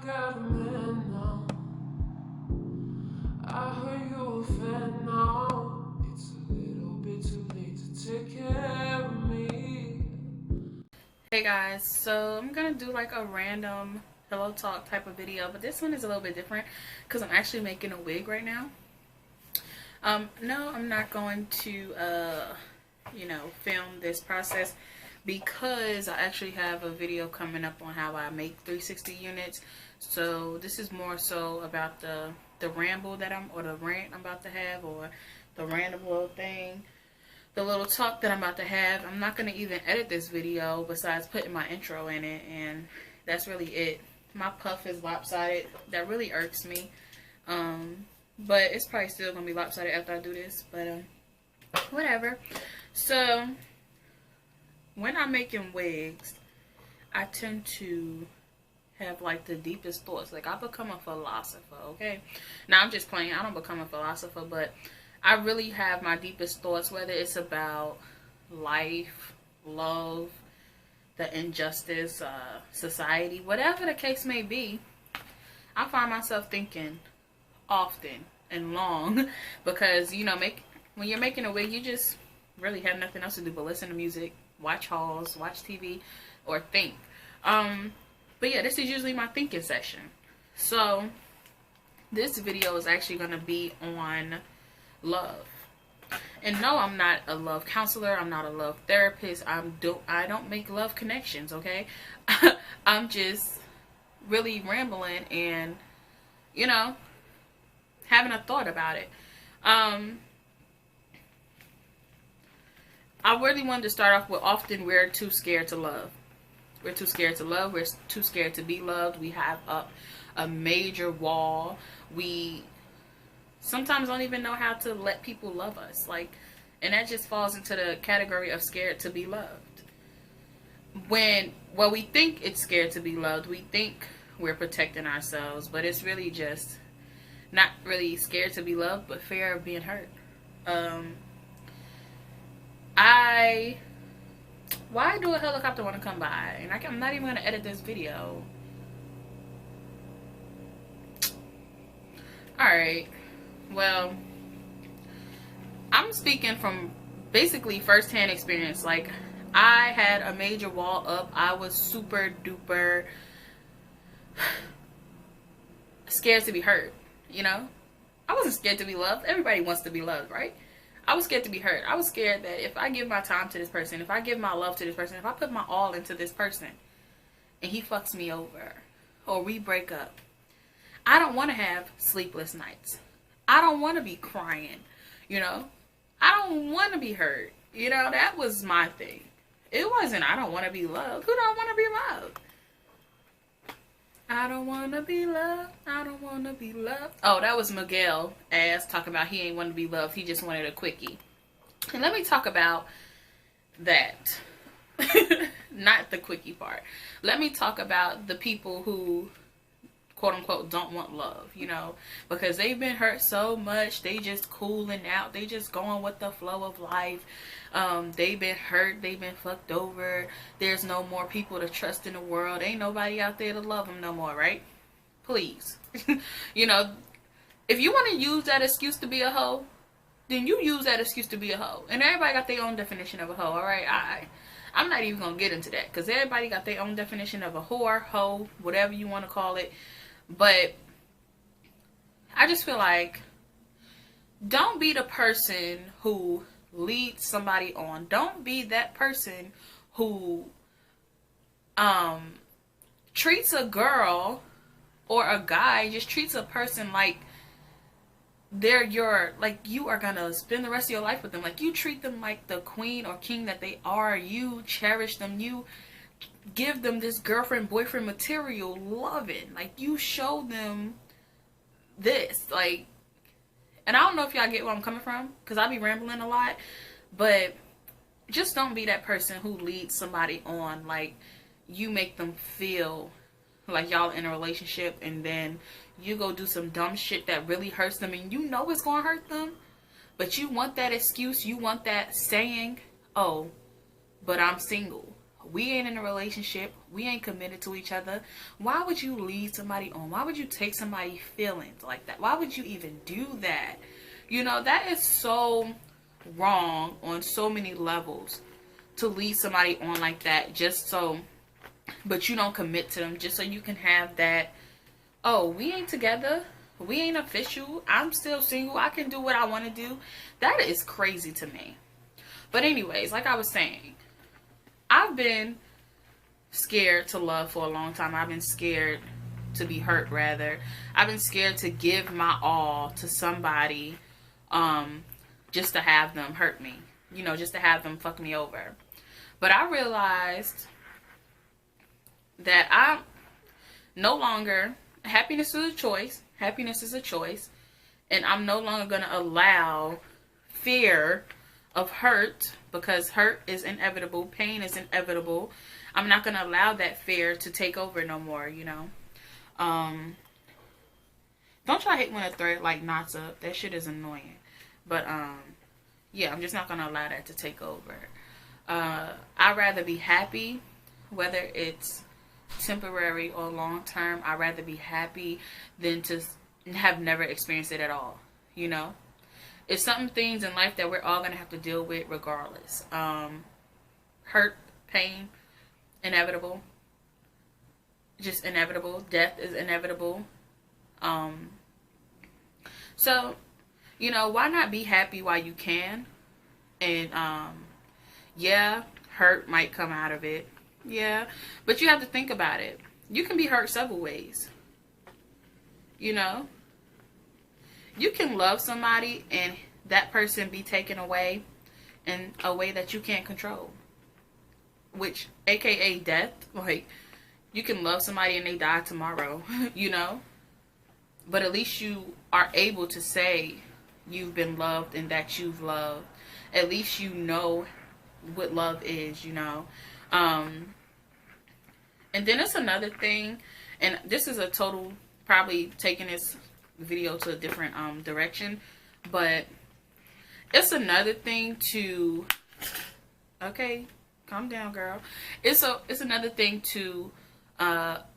got a man now. I heard you a fan now. It's a little bit too late to take care of me. Hey guys, so I'm gonna do like a random pillow talk type of video, but this one is a little bit different because I'm actually making a wig right now. No, I'm not going to film this process because I actually have a video coming up on how I make 360 units. So this is more so about the ramble that or the rant I'm about to have, or the random little thing, the little talk that I'm about to have. I'm not going to even edit this video besides putting my intro in it, and that's really it. My puff is lopsided. That really irks me. But it's probably still going to be lopsided after I do this, but whatever. So when I'm making wigs, I tend to have like the deepest thoughts. Like, I become a philosopher, okay? Now I'm just playing. I don't become a philosopher, but I really have my deepest thoughts, whether it's about life, love, the injustice, society, whatever the case may be. I find myself thinking often and long because, you know, when you're making a wig, you just really have nothing else to do but listen to music, watch hauls, watch TV, or think. But yeah, this is usually my thinking session. So this video is actually going to be on love. And no, I'm not a love counselor. I'm not a love therapist. I don't make love connections, okay? I'm just really rambling and, you know, having a thought about it. I really wanted to start off with, often we're too scared to love. We're too scared to love. We're too scared to be loved. We have up a major wall. We sometimes don't even know how to let people love us. And that just falls into the category of scared to be loved. Well, we think it's scared to be loved. We think we're protecting ourselves, but it's really just not really scared to be loved, but fear of being hurt. Why do a helicopter want to come by? And I'm not even going to edit this video. Alright. Well, I'm speaking from basically first-hand experience. Like, I had a major wall up. I was super duper scared to be hurt, you know? I wasn't scared to be loved. Everybody wants to be loved, right? I was scared to be hurt. I was scared that if I give my time to this person, if I give my love to this person, if I put my all into this person and he fucks me over or we break up, I don't want to have sleepless nights. I don't want to be crying, you know? I don't want to be hurt. You know, that was my thing. It wasn't I don't want to be loved. Who don't want to be loved? I don't want to be loved. I don't want to be loved. Oh, that was Miguel ass talking about he ain't want to be loved. He just wanted a quickie. And let me talk about that. Not the quickie part. Let me talk about the people who, quote unquote, don't want love, you know, because they've been hurt so much. They just cooling out. They just going with the flow of life. They've been hurt. They've been fucked over. There's no more people to trust in the world. Ain't nobody out there to love them no more, right? Please. You know, if you want to use that excuse to be a hoe, then you use that excuse to be a hoe. And everybody got their own definition of a hoe, alright? I'm not even going to get into that because everybody got their own definition of a whore, hoe, whatever you want to call it. But I just feel like, don't be the person who leads somebody on. Don't be that person who treats a girl or a guy, just treats a person like they're you are gonna spend the rest of your life with them. Like, you treat them like the queen or king that they are. You cherish them. You give them this girlfriend, boyfriend material loving. Like, you show them this. Like, and I don't know if y'all get where I'm coming from, because I be rambling a lot, but just don't be that person who leads somebody on. Like, you make them feel like y'all in a relationship, and then you go do some dumb shit that really hurts them, and you know it's gonna hurt them, but you want that excuse, you want that saying, oh, but I'm single. We ain't in a relationship. We ain't committed to each other. Why would you lead somebody on? Why would you take somebody's feelings like that? Why would you even do that? You know, that is so wrong on so many levels, to lead somebody on like that just so, but you don't commit to them just so you can have that, oh, we ain't together, we ain't official, I'm still single, I can do what I want to do. That is crazy to me. But anyways, like I was saying, I've been scared to love for a long time. I've been scared to be hurt, rather. I've been scared to give my all to somebody, just to have them hurt me, you know, just to have them fuck me over. But I realized that I'm no longer, happiness is a choice. Happiness is a choice. And I'm no longer going to allow fear of hurt, because hurt is inevitable. Pain is inevitable. I'm not going to allow that fear to take over no more, you know. Don't y'all hate when a thread like knots up? That shit is annoying. But, yeah, I'm just not going to allow that to take over. I'd rather be happy, whether it's temporary or long term. I'd rather be happy than to have never experienced it at all, you know. It's some things in life that we're all going to have to deal with regardless. Hurt, pain, inevitable. Just inevitable. Death is inevitable. So, you know, why not be happy while you can? And, yeah, hurt might come out of it. Yeah, but you have to think about it. You can be hurt several ways. You know? You can love somebody and that person be taken away in a way that you can't control. Which, aka death. Like, you can love somebody and they die tomorrow, you know? But at least you are able to say you've been loved and that you've loved. At least you know what love is, you know. And then it's another thing, and this is a total, probably taking this video to a different direction, but it's another thing to, okay, calm down, girl. It's another thing to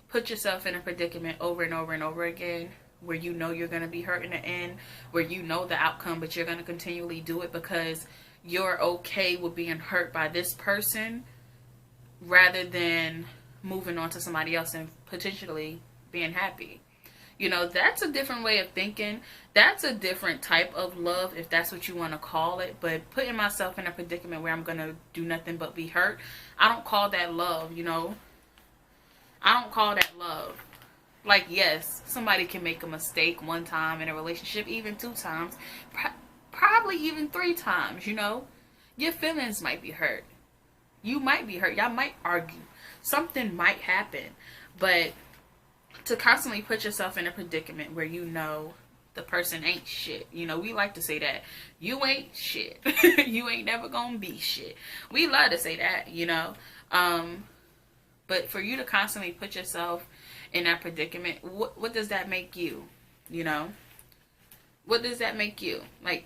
put yourself in a predicament over and over and over again, where you know you're going to be hurt in the end, where you know the outcome, but you're going to continually do it because you're okay with being hurt by this person, rather than moving on to somebody else and potentially being happy. You know, that's a different way of thinking. That's a different type of love, if that's what you want to call it. But putting myself in a predicament where I'm going to do nothing but be hurt, I don't call that love, you know. I don't call that love. Like, yes, somebody can make a mistake one time in a relationship, even 2 times, probably even 3 times, you know. Your feelings might be hurt. You might be hurt. Y'all might argue. Something might happen. But to constantly put yourself in a predicament where you know the person ain't shit. You know, we like to say that. You ain't shit. You ain't never gonna be shit. We love to say that, you know. But for you to constantly put yourself in that predicament, what does that make you? You know? What does that make you? Like,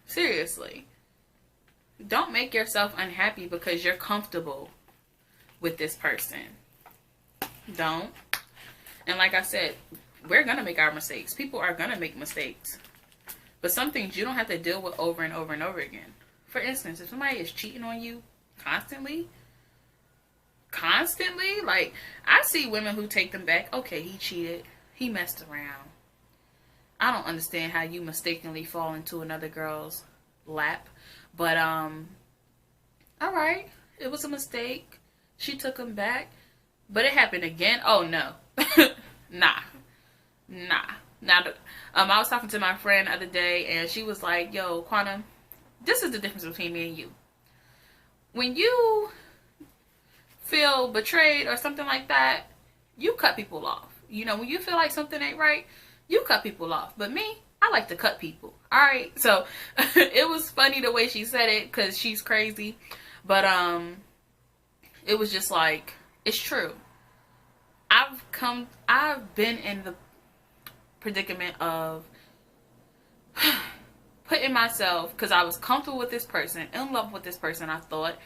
seriously. Don't make yourself unhappy because you're comfortable with this person. Don't. And like I said, we're going to make our mistakes. People are going to make mistakes. But some things you don't have to deal with over and over and over again. For instance, if somebody is cheating on you constantly, like, I see women who take them back. Okay, he cheated. He messed around. I don't understand how you mistakenly fall into another girl's lap. But, alright. It was a mistake. She took him back. But it happened again. Oh, no. Nah. Now, I was talking to my friend the other day, and she was like, yo, Quana, this is the difference between me and you. When you feel betrayed or something like that, you cut people off. You know, when you feel like something ain't right, you cut people off. But me, I like to cut people. Alright, so it was funny the way she said it because she's crazy. But it was just like, it's true. I've been in the predicament of putting myself, because I was comfortable with this person, in love with this person, I thought,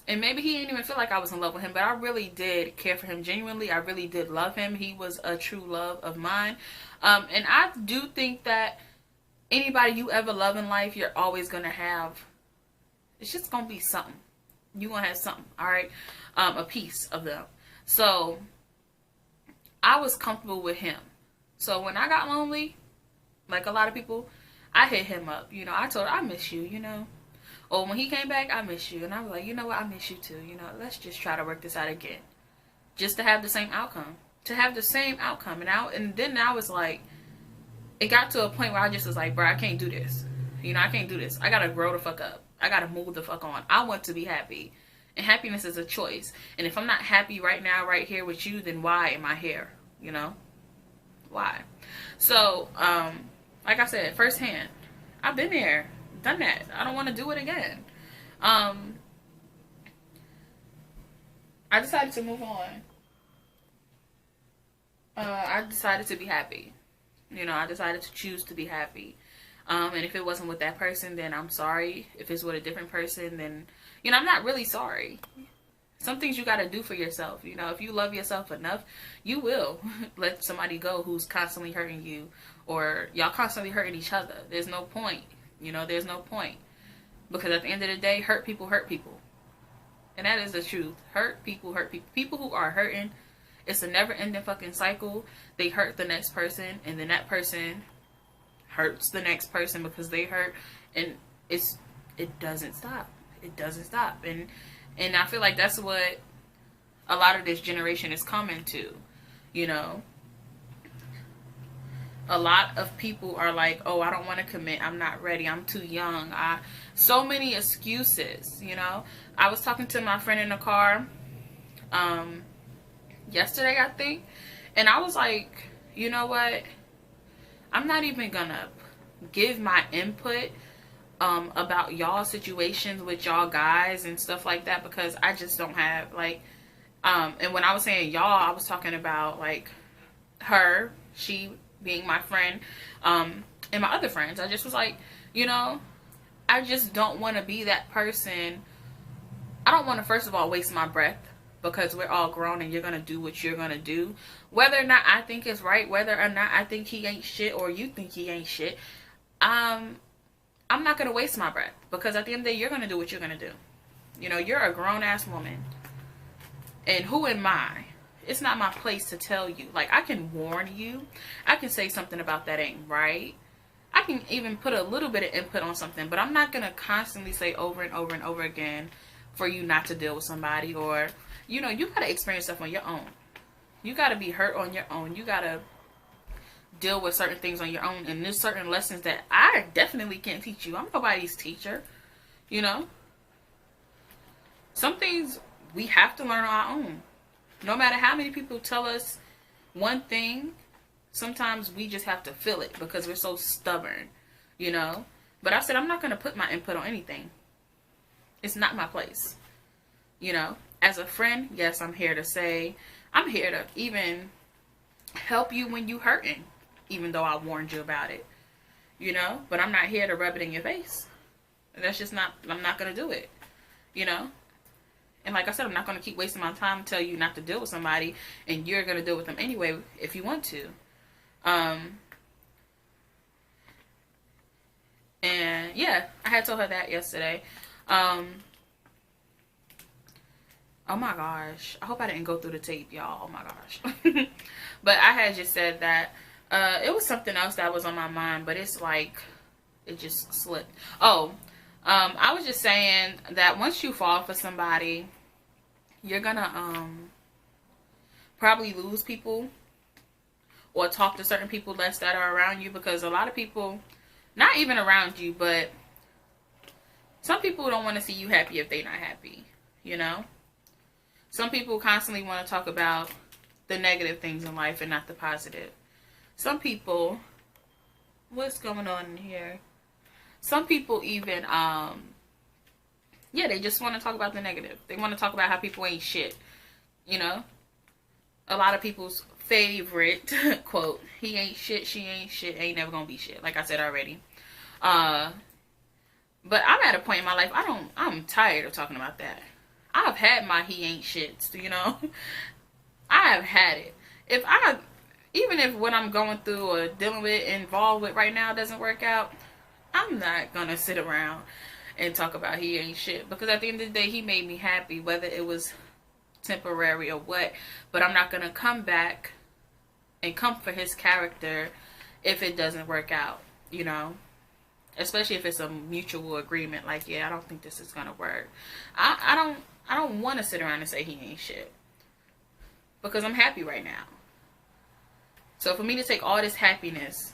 And maybe he didn't even feel like I was in love with him, but I really did care for him genuinely. I really did love him. He was a true love of mine. And I do think that anybody you ever love in life, you're always going to have, it's just going to be something. You're going to have something, all right? A piece of them. So I was comfortable with him. So when I got lonely, like a lot of people, I hit him up. You know, I told her, I miss you, you know. Or when he came back, I miss you. And I was like, you know what, I miss you too. You know, let's just try to work this out again. Just to have the same outcome. To have the same outcome. And then I was like, it got to a point where I just was like, bro, I can't do this. You know, I can't do this. I gotta grow the fuck up. I gotta move the fuck on. I want to be happy. And happiness is a choice. And if I'm not happy right now, right here with you, then why am I here? You know? Why? So, like I said, firsthand, I've been there. Done that. I don't want to do it again. I decided to move on. I decided to be happy. You know, I decided to choose to be happy. And if it wasn't with that person, then I'm sorry. If it's with a different person, then, you know, I'm not really sorry. Some things you got to do for yourself. You know, if you love yourself enough, you will let somebody go who's constantly hurting you, or y'all constantly hurting each other. There's no point. You know, there's no point. Because at the end of the day, hurt people hurt people. And that is the truth. Hurt people hurt people. People who are hurting, it's a never-ending fucking cycle. They hurt the next person, and then that person hurts the next person because they hurt. And it doesn't stop. It doesn't stop. And I feel like that's what a lot of this generation is coming to, you know. A lot of people are like, oh, I don't want to commit. I'm not ready. I'm too young. So many excuses, you know. I was talking to my friend in the car yesterday, I think. And I was like, you know what? I'm not even going to give my input about y'all situations with y'all guys and stuff like that, because I just don't have, like, and when I was saying y'all, I was talking about, like, her, she being my friend, and my other friends. I just was like, you know, I just don't want to be that person. I don't want to, first of all, waste my breath, because we're all grown and you're going to do what you're going to do. Whether or not I think it's right, whether or not I think he ain't shit, or you think he ain't shit, I'm not going to waste my breath, because at the end of the day, you're going to do what you're going to do. You know, you're a grown-ass woman. And who am I? It's not my place to tell you. Like, I can warn you. I can say something about that ain't right. I can even put a little bit of input on something, but I'm not going to constantly say over and over and over again for you not to deal with somebody. Or, you know, you got to experience stuff on your own. You got to be hurt on your own. You got to deal with certain things on your own. And there's certain lessons that I definitely can't teach you. I'm nobody's teacher, you know. Some things we have to learn on our own. No matter how many people tell us one thing, sometimes we just have to feel it because we're so stubborn, you know. But I said, I'm not going to put my input on anything. It's not my place, you know. As a friend, yes, I'm here to even help you when you hurting, even though I warned you about it, you know. But I'm not here to rub it in your face. That's just not, I'm not going to do it, you know. And like I said, I'm not going to keep wasting my time to tell you not to deal with somebody, and you're going to deal with them anyway if you want to. And yeah, I had told her that yesterday. Oh my gosh. I hope I didn't go through the tape, y'all. Oh my gosh. But I had just said that it was something else that was on my mind, but it's like it just slipped. Oh, I was just saying that once you fall for somebody, you're gonna probably lose people or talk to certain people less that are around you, because a lot of people, not even around you, but some people don't want to see you happy if they're not happy, you know. Some people constantly want to talk about the negative things in life and not the positive. Some people, what's going on in here? Some people even, yeah, they just want to talk about the negative. They want to talk about how people ain't shit, you know. A lot of people's favorite quote, he ain't shit, she ain't shit, ain't never gonna be shit, like I said already. But I'm at a point in my life, I'm tired of talking about that. I've had my he ain't shits, you know. I have had it. Even if what I'm going through or dealing with, involved with right now doesn't work out, I'm not gonna sit around and talk about he ain't shit, because at the end of the day, he made me happy, whether it was temporary or what. But I'm not gonna come back and come for his character if it doesn't work out, you know. Especially if it's a mutual agreement, like, yeah, I don't think this is gonna work. I don't want to sit around and say he ain't shit, because I'm happy right now. So for me to take all this happiness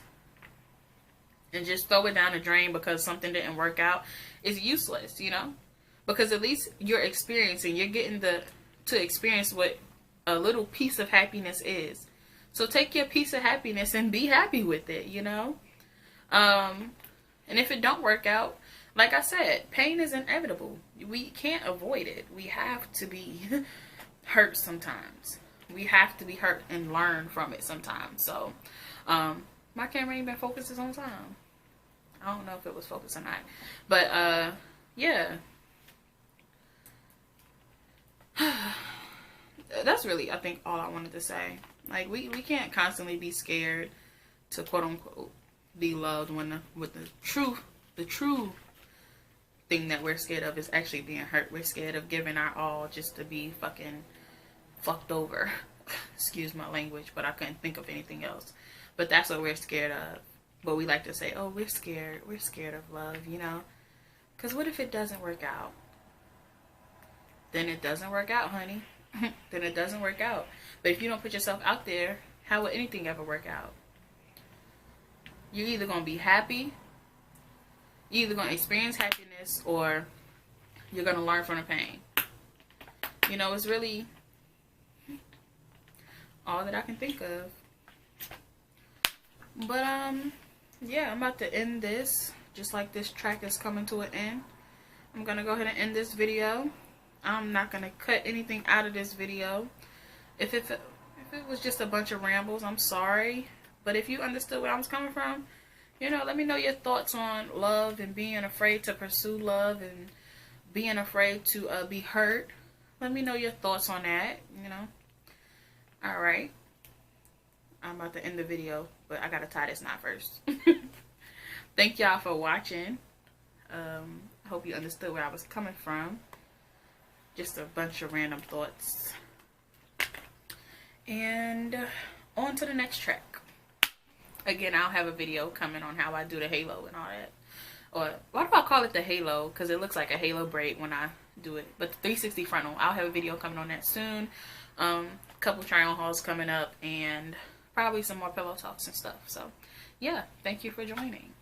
and just throw it down the drain because something didn't work out is useless, you know? Because at least you're getting to experience what a little piece of happiness is. So take your piece of happiness and be happy with it, you know? And if it don't work out, like I said, pain is inevitable. We can't avoid it. We have to be hurt sometimes. We have to be hurt and learn from it sometimes. So, my camera ain't been focused this whole time. I don't know if it was focused or not. But, yeah. That's really, I think, all I wanted to say. Like, we can't constantly be scared to, quote unquote, be loved when the true thing that we're scared of is actually being hurt. We're scared of giving our all just to be fucking fucked over. Excuse my language, but I couldn't think of anything else. But that's what we're scared of. But we like to say, oh, we're scared of love, you know. Because what if it doesn't work out? Then it doesn't work out, honey. Then it doesn't work out. But if you don't put yourself out there, how would anything ever work out? You're either going to be happy, you're either going to experience happiness, or you're going to learn from the pain. You know, it's really all that I can think of. But, yeah, I'm about to end this. Just like this track is coming to an end, I'm going to go ahead and end this video. I'm not going to cut anything out of this video. If it was just a bunch of rambles, I'm sorry. But if you understood where I was coming from, you know, let me know your thoughts on love and being afraid to pursue love and being afraid to be hurt. Let me know your thoughts on that, you know. Alright. I'm about to end the video, but I gotta tie this knot first. Thank y'all for watching. I hope you understood where I was coming from. Just a bunch of random thoughts. And on to the next track. Again, I'll have a video coming on how I do the halo and all that. Or why do I call it the halo? Because it looks like a halo braid when I do it. But the 360 frontal, I'll have a video coming on that soon. Couple try on hauls coming up, and probably some more pillow talks and stuff. So yeah, thank you for joining.